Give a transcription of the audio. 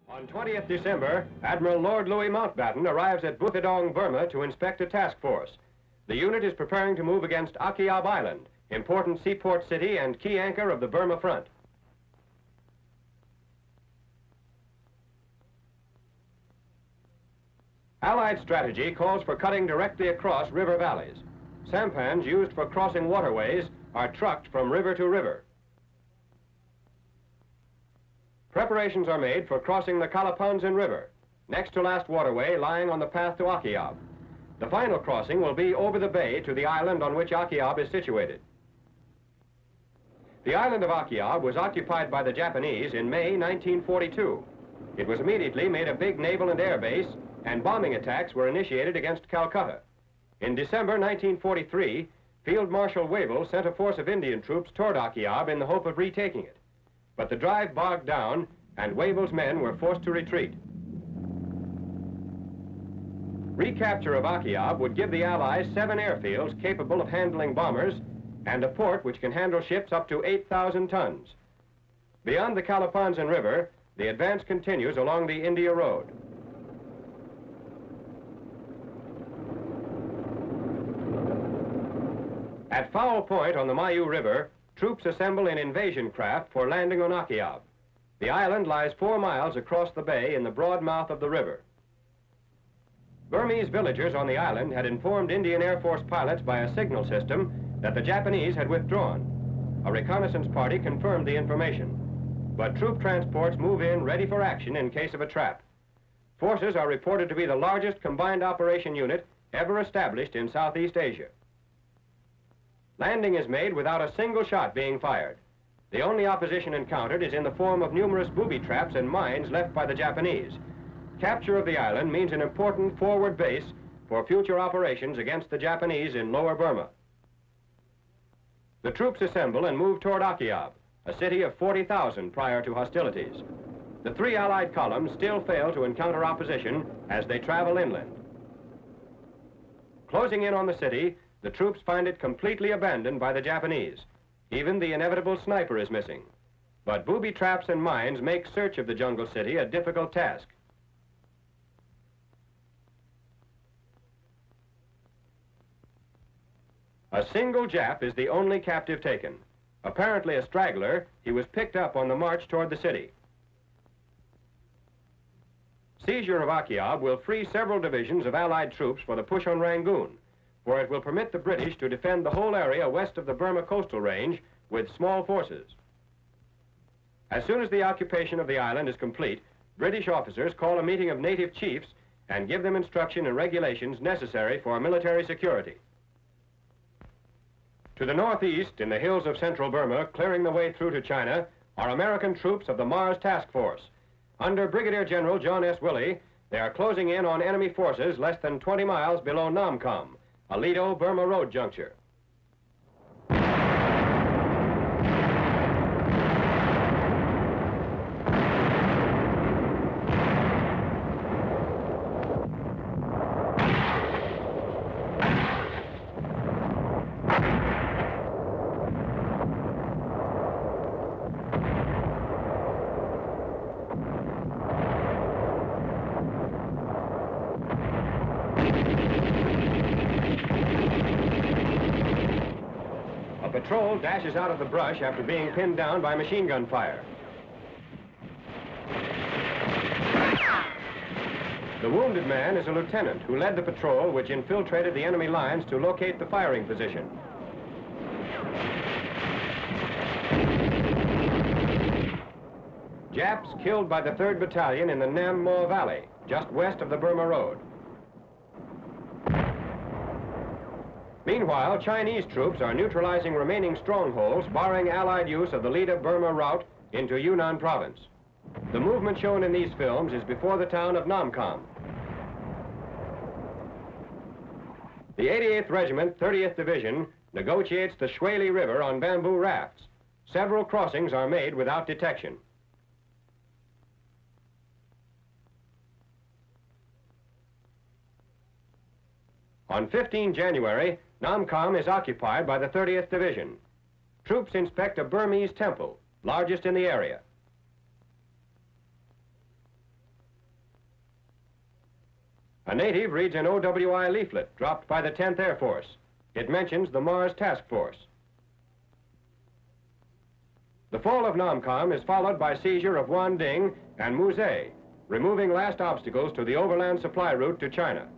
On 20th December, Admiral Lord Louis Mountbatten arrives at Bukidong, Burma to inspect a task force. The unit is preparing to move against Akyab Island, important seaport city and key anchor of the Burma front. Allied strategy calls for cutting directly across river valleys. Sampans used for crossing waterways are trucked from river to river. Preparations are made for crossing the Kalapanzin River, next to last waterway lying on the path to Akyab. The final crossing will be over the bay to the island on which Akyab is situated. The island of Akyab was occupied by the Japanese in May 1942. It was immediately made a big naval and air base, and bombing attacks were initiated against Calcutta. In December 1943, Field Marshal Wavell sent a force of Indian troops toward Akyab in the hope of retaking it. But the drive bogged down, and Wavell's men were forced to retreat. Recapture of Akyab would give the Allies 7 airfields capable of handling bombers and a port which can handle ships up to 8,000 tons. Beyond the Kalapanzin River, the advance continues along the India Road. At Foul Point on the Mayu River, troops assemble in invasion craft for landing on Akyab. The island lies 4 miles across the bay in the broad mouth of the river. Burmese villagers on the island had informed Indian Air Force pilots by a signal system that the Japanese had withdrawn. A reconnaissance party confirmed the information, but troop transports move in ready for action in case of a trap. Forces are reported to be the largest combined operation unit ever established in Southeast Asia. Landing is made without a single shot being fired. The only opposition encountered is in the form of numerous booby traps and mines left by the Japanese. Capture of the island means an important forward base for future operations against the Japanese in Lower Burma. The troops assemble and move toward Akyab, a city of 40,000 prior to hostilities. The 3 Allied columns still fail to encounter opposition as they travel inland. Closing in on the city, the troops find it completely abandoned by the Japanese. Even the inevitable sniper is missing. But booby traps and mines make search of the jungle city a difficult task. A single Jap is the only captive taken. Apparently a straggler, he was picked up on the march toward the city. Seizure of Akyab will free several divisions of Allied troops for the push on Rangoon, where it will permit the British to defend the whole area west of the Burma coastal range with small forces. As soon as the occupation of the island is complete, British officers call a meeting of native chiefs and give them instruction and regulations necessary for military security. To the northeast, in the hills of central Burma, clearing the way through to China, are American troops of the Mars Task Force. Under Brigadier General John S. Willey, they are closing in on enemy forces less than 20 miles below Namhkam, a Lido-Burma road juncture. A patrol dashes out of the brush after being pinned down by machine gun fire. The wounded man is a lieutenant who led the patrol which infiltrated the enemy lines to locate the firing position. Japs killed by the 3rd Battalion in the Nam Mo Valley, just west of the Burma Road. Meanwhile, Chinese troops are neutralizing remaining strongholds, barring Allied use of the Lida-Burma route into Yunnan province. The movement shown in these films is before the town of Namhkam. The 88th Regiment, 30th Division, negotiates the Shuili River on bamboo rafts. Several crossings are made without detection. On 15 January, Namhkam is occupied by the 30th Division. Troops inspect a Burmese temple, largest in the area. A native reads an OWI leaflet dropped by the 10th Air Force. It mentions the Mars Task Force. The fall of Namhkam is followed by seizure of Wanding and Muzay, removing last obstacles to the overland supply route to China.